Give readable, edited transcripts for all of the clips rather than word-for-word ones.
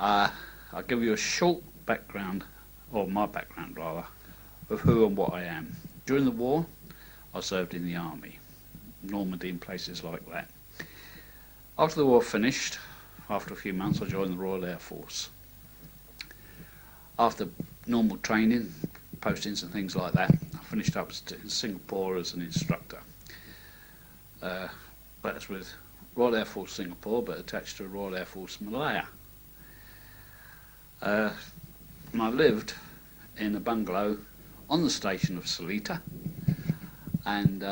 I'll give you a short background, or my background rather, of who and what I am. During the war, I served in the army, Normandy and places like that. After the war finished, after a few months, I joined the Royal Air Force. After normal training, postings and things like that, I finished up in Singapore as an instructor. That's with Royal Air Force Singapore, but attached to Royal Air Force Malaya. And I lived in a bungalow on the station of Seletar, and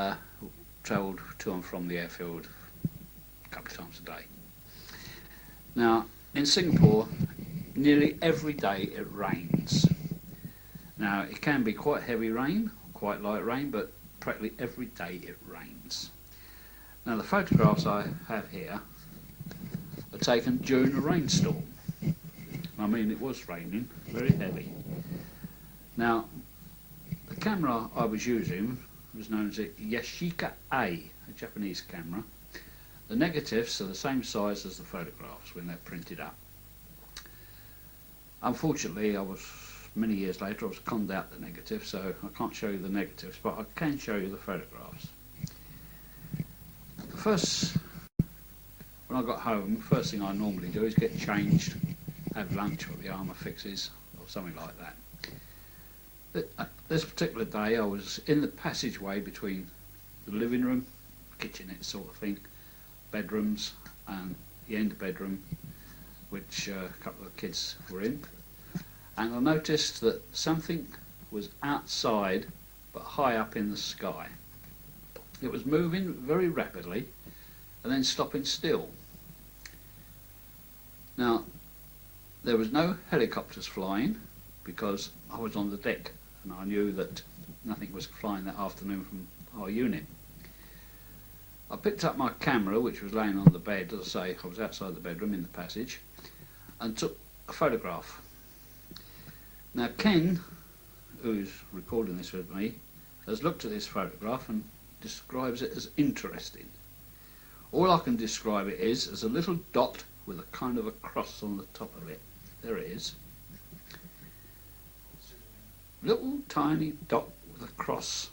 travelled to and from the airfield a couple of times a day. Now, in Singapore, nearly every day it rains. Now, it can be quite heavy rain, quite light rain, but practically every day it rains. Now, the photographs I have here are taken during a rainstorm. I mean, it was raining, very heavy. Now, the camera I was using was known as a Yashica A Japanese camera. The negatives are the same size as the photographs when they're printed up. Unfortunately, many years later, I was conned out the negative, so I can't show you the negatives, but I can show you the photographs. When I got home, first thing I normally do is get changed, have lunch or the armour fixes, or something like that. This particular day, I was in the passageway between the living room, kitchenette sort of thing, bedrooms, and the end bedroom, which a couple of the kids were in. And I noticed that something was outside, but high up in the sky. It was moving very rapidly, and then stopping still. Now, there was no helicopters flying, because I was on the deck, and I knew that nothing was flying that afternoon from our unit. I picked up my camera, which was laying on the bed. As I say, I was outside the bedroom in the passage, and took a photograph. Now, Ken, who's recording this with me, has looked at this photograph and describes it as interesting. All I can describe it is as a little dot with a kind of a cross on the top of it. There it is. Little tiny dot with a cross.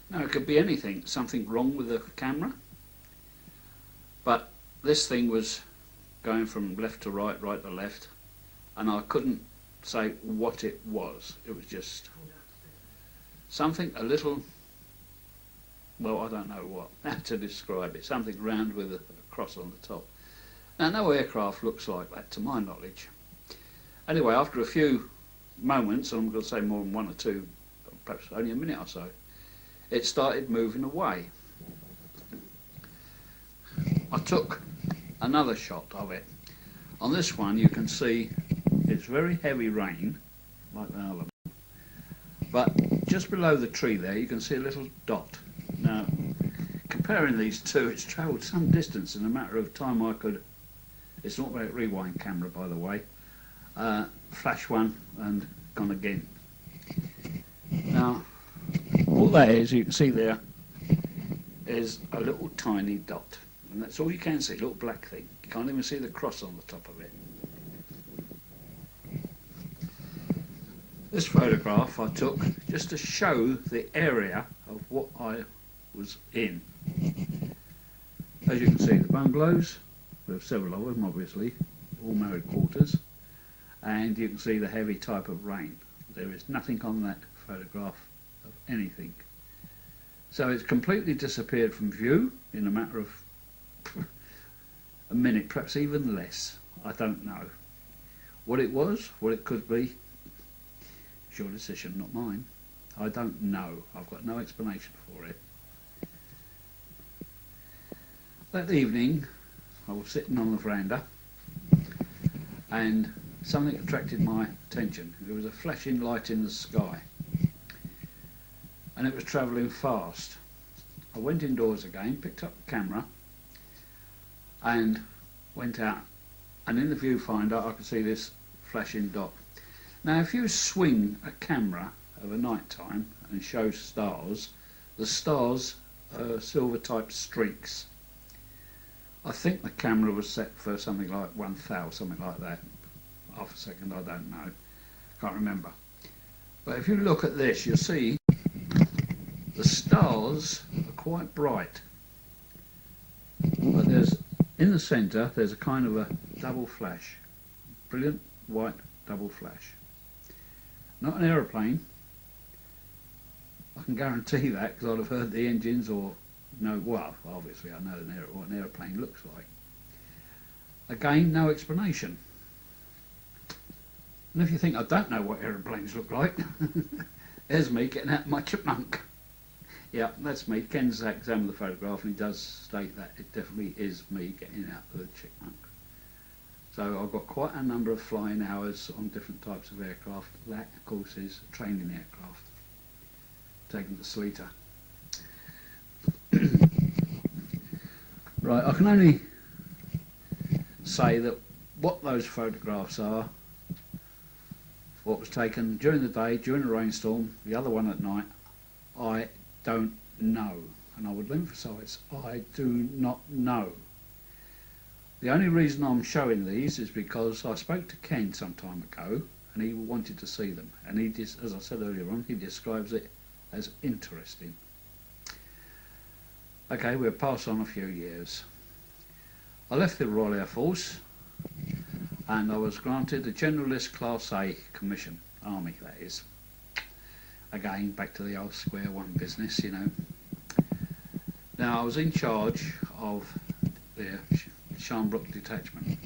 Now, it could be anything, something wrong with the camera, but this thing was going from left to right, right to left, and I couldn't say what it was. It was just something a little, well, I don't know what, how to describe it, something round with a cross on the top. Now, no aircraft looks like that to my knowledge. Anyway, after a few moments, and I'm going to say more than one or two, perhaps only a minute or so, it started moving away. I took another shot of it. On this one you can see it's very heavy rain, like the other one, but just below the tree there you can see a little dot. Now, comparing these two, it's travelled some distance in a matter of time. It's not about rewind camera, by the way, flash one and gone again. Now, all that is, you can see there, is a little tiny dot. And that's all you can see, a little black thing. You can't even see the cross on the top of it. This photograph I took just to show the area of what I was in. As you can see, the bungalows, there are several of them obviously, all married quarters, and you can see the heavy type of rain. There is nothing on that photograph of anything. So it's completely disappeared from view in a matter of a minute, perhaps even less. I don't know. What it was, what it could be, it's your decision, not mine. I don't know. I've got no explanation for it. That evening, I was sitting on the veranda, and something attracted my attention. There was a flashing light in the sky, and it was travelling fast. I went indoors again, picked up the camera, and went out, and in the viewfinder I could see this flashing dot. Now, if you swing a camera of a night time and show stars, the stars are silver type streaks. I think the camera was set for something like 1,000, something like that. Half a second, I don't know. Can't remember. But if you look at this, you'll see the stars are quite bright. But there's, in the centre, there's a kind of a double flash. Brilliant white double flash. Not an aeroplane. I can guarantee that because I'd have heard the engines or no, well, obviously I know what an aeroplane looks like. Again, no explanation. And if you think I don't know what aeroplanes look like, there's me getting out my chipmunk. Yeah, that's me. Ken's examined the photograph and he does state that it definitely is me getting out the chipmunk. So I've got quite a number of flying hours on different types of aircraft. That, of course, is training aircraft, taken to Sleater. Right, I can only say that what those photographs are, what was taken during the day, during a rainstorm, the other one at night, I don't know. And I would emphasise, I do not know. The only reason I'm showing these is because I spoke to Ken some time ago and he wanted to see them. And he, as I said earlier on, he describes it as interesting. Okay, we'll pass on a few years. I left the Royal Air Force and I was granted a Generalist Class A commission, Army that is. Again, back to the old square one business, you know. Now I was in charge of the Sharnbrook detachment.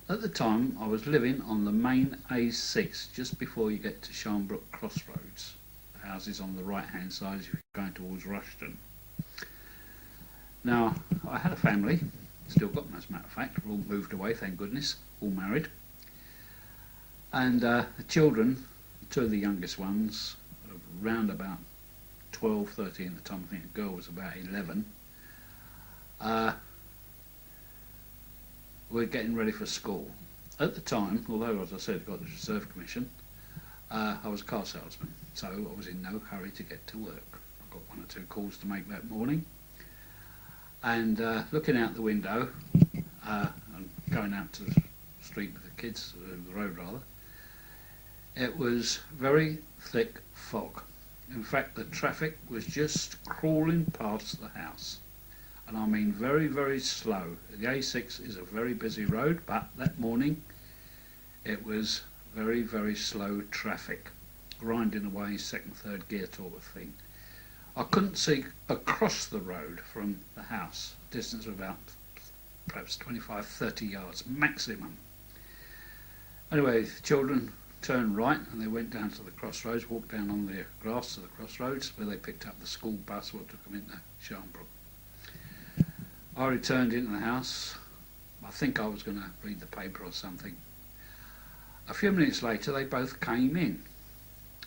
At the time I was living on the main A6 just before you get to Sharnbrook Crossroads. The house is on the right hand side as you're going towards Rushton. Now I had a family, still got them as a matter of fact, we're all moved away, thank goodness, all married. And the children, two of the youngest ones, around about 12, 13 at the time, I think the girl was about 11, we're getting ready for school. At the time, although as I said, I got the reserve commission, I was a car salesman, so I was in no hurry to get to work. I got one or two calls to make that morning, and looking out the window and going out to the street with the kids, the road rather, it was very thick fog. In fact, the traffic was just crawling past the house. And I mean very, very slow. The A6 is a very busy road, but that morning it was very, very slow traffic, grinding away second, third gear sort of thing. I couldn't see across the road from the house, distance of about perhaps 25, 30 yards maximum. Anyway, the children turned right and they went down to the crossroads, walked down on the grass to the crossroads where they picked up the school bus what took them into Sharnbrook. I returned into the house. I think I was going to read the paper or something. A few minutes later they both came in.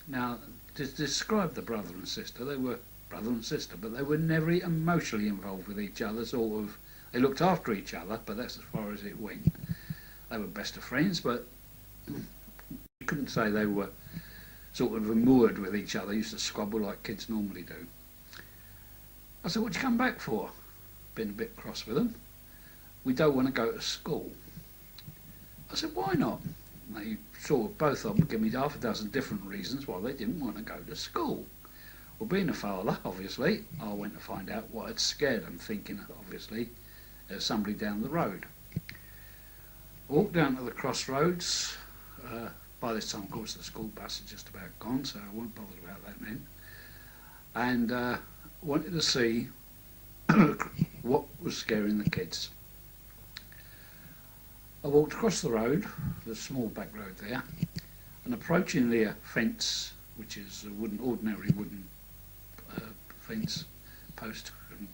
Now, to describe the brother and sister, they were brother and sister, but they were never emotionally involved with each other, sort of. They looked after each other, but that's as far as it went. They were best of friends, but you couldn't say they were sort of immured with each other. They used to squabble like kids normally do. I said, "What you come back for?" Been a bit cross with them. "We don't want to go to school." I said, "Why not?" And they sort of, both of them, give me half a dozen different reasons why they didn't want to go to school. Well, being a father, obviously, I went to find out what had scared them, thinking, obviously, there's somebody down the road. I walked down to the crossroads. By this time, of course, the school bus had just about gone, so I wasn't bothered about that then. And wanted to see what was scaring the kids. I walked across the road, the small back road there, and approaching the fence, which is a ordinary wooden fence post and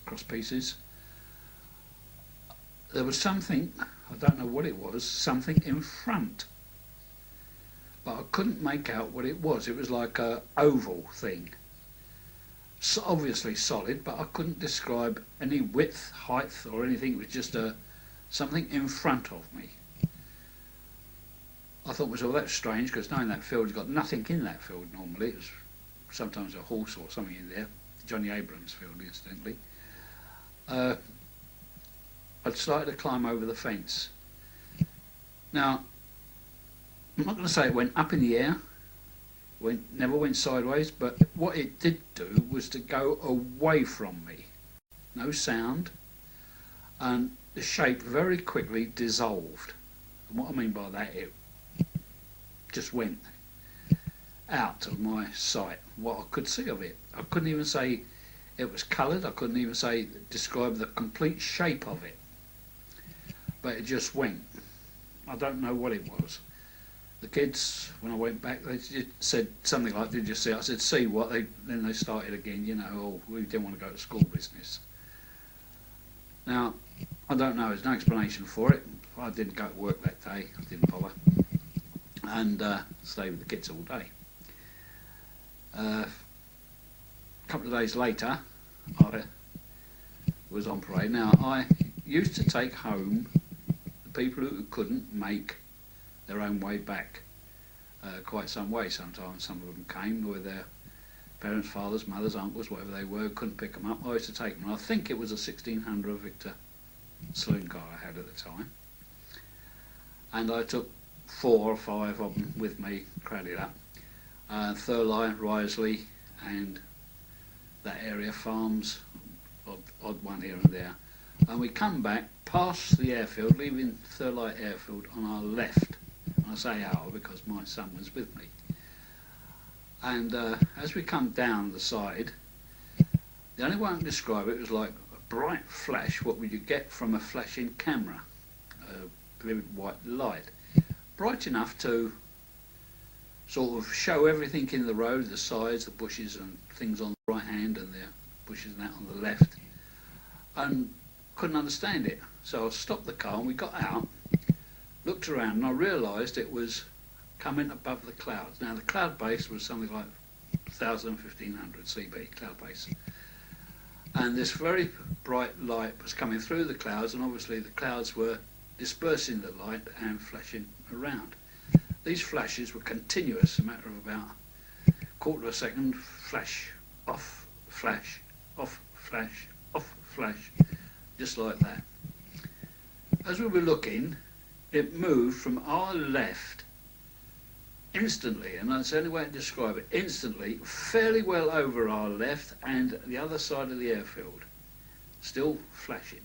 cross pieces, there was something, I don't know what it was, something in front. But I couldn't make out what it was. It was like a oval thing. So obviously solid, but I couldn't describe any width, height or anything. It was just something in front of me. I thought, well, that's strange, because knowing that field, you've got nothing in that field normally. It was sometimes a horse or something in there. Johnny Abrams field, incidentally. I'd started to climb over the fence. Now, I'm not going to say it went up in the air, never went sideways, but what it did do was to go away from me. No sound, and the shape very quickly dissolved. And what I mean by that, it just went out of my sight, what I could see of it. I couldn't even say it was coloured, I couldn't even say describe the complete shape of it, but it just went. I don't know what it was. The kids, when I went back, they said something like, "Did you see?" I said, "See what?" Then they started again, you know, "Oh, we didn't want to go to school business." Now, I don't know, there's no explanation for it. I didn't go to work that day, I didn't bother, and stayed with the kids all day. A couple of days later, I was on parade. Now, I used to take home the people who couldn't make their own way back, quite some way sometimes. Some of them came with their parents, fathers, mothers, uncles, whatever they were, couldn't pick them up. I used to take them. I think it was a 1600 Victor saloon car I had at the time, and I took 4 or 5 of them with me, crowded up, Thurley, Risley and that area, farms, odd one here and there, and we come back past the airfield, leaving Thurley airfield on our left. I say our because my son was with me. And as we come down the side, the only way I can describe it was like a bright flash, what would you get from a flashing camera, a vivid white light, bright enough to sort of show everything in the road, the sides, the bushes and things on the right hand and the bushes and that on the left, and couldn't understand it. So I stopped the car and we got out, looked around, and I realised it was coming above the clouds. Now the cloud base was something like 1,000, 1,500 CB cloud base, and this very bright light was coming through the clouds, and obviously the clouds were dispersing the light and flashing around. These flashes were continuous, a matter of about a quarter of a second, flash, off, flash, off, flash, off, flash, just like that. As we were looking, it moved from our left instantly, and that's the only way to describe it, instantly, fairly well over our left and the other side of the airfield, still flashing.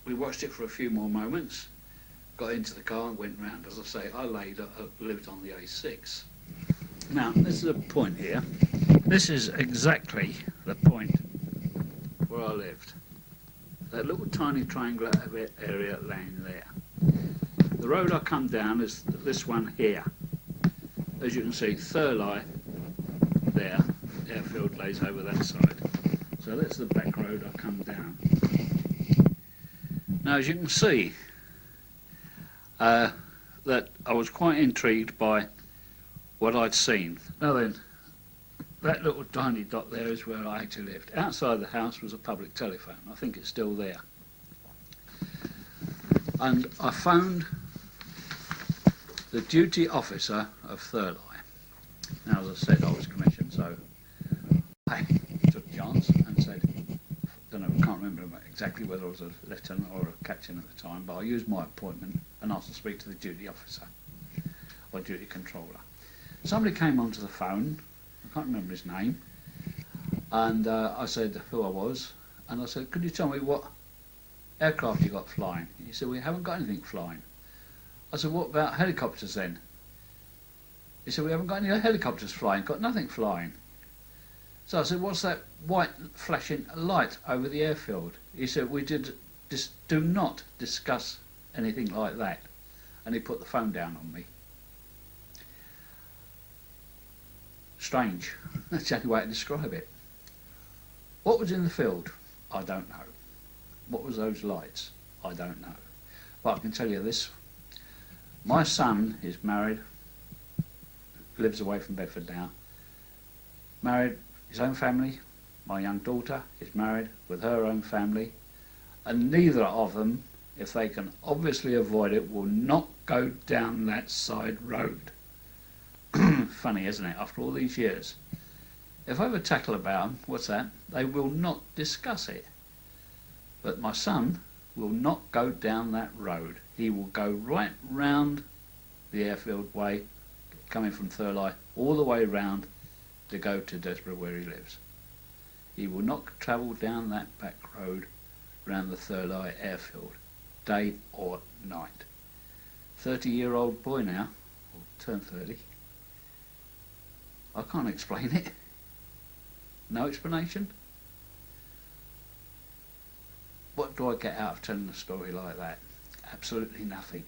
We watched it for a few more moments, got into the car and went round. As I say, I lived on the A6. Now, this is a point here. This is exactly the point where I lived. That little tiny triangular area laying there. The road I come down is this one here. As you can see, Thurley there, airfield lays over that side. So that's the back road I come down. Now, as you can see, that I was quite intrigued by what I'd seen. Now then, that little tiny dot there is where I actually lived. Outside the house was a public telephone. I think it's still there. And I phoned the duty officer of Thurley. Now, as I said, I was commissioned, so I took a chance and said, I can't remember exactly whether I was a lieutenant or a captain at the time, but I used my appointment and asked to speak to the duty officer or duty controller. Somebody came onto the phone, I can't remember his name, and I said who I was, and I said, could you tell me what aircraft you got flying? He said, we haven't got anything flying. I said, what about helicopters then? He said, we haven't got any helicopters flying, got nothing flying. So I said, what's that white flashing light over the airfield? He said, we do not discuss anything like that. And he put the phone down on me. Strange. That's the only way to describe it. What was in the field? I don't know. What was those lights? I don't know. But I can tell you this. My son is married, lives away from Bedford now, married, his own family. My young daughter is married with her own family, and neither of them, if they can obviously avoid it, will not go down that side road. Funny, isn't it, after all these years? If I ever tackle about them, what's that? They will not discuss it. But my son will not go down that road. He will go right round the airfield way, coming from Thurley, all the way round to go to Desborough where he lives. He will not travel down that back road round the Thurley airfield, day or night. 30-year-old boy now, or turned 30. I can't explain it. No explanation. What do I get out of telling a story like that? Absolutely nothing.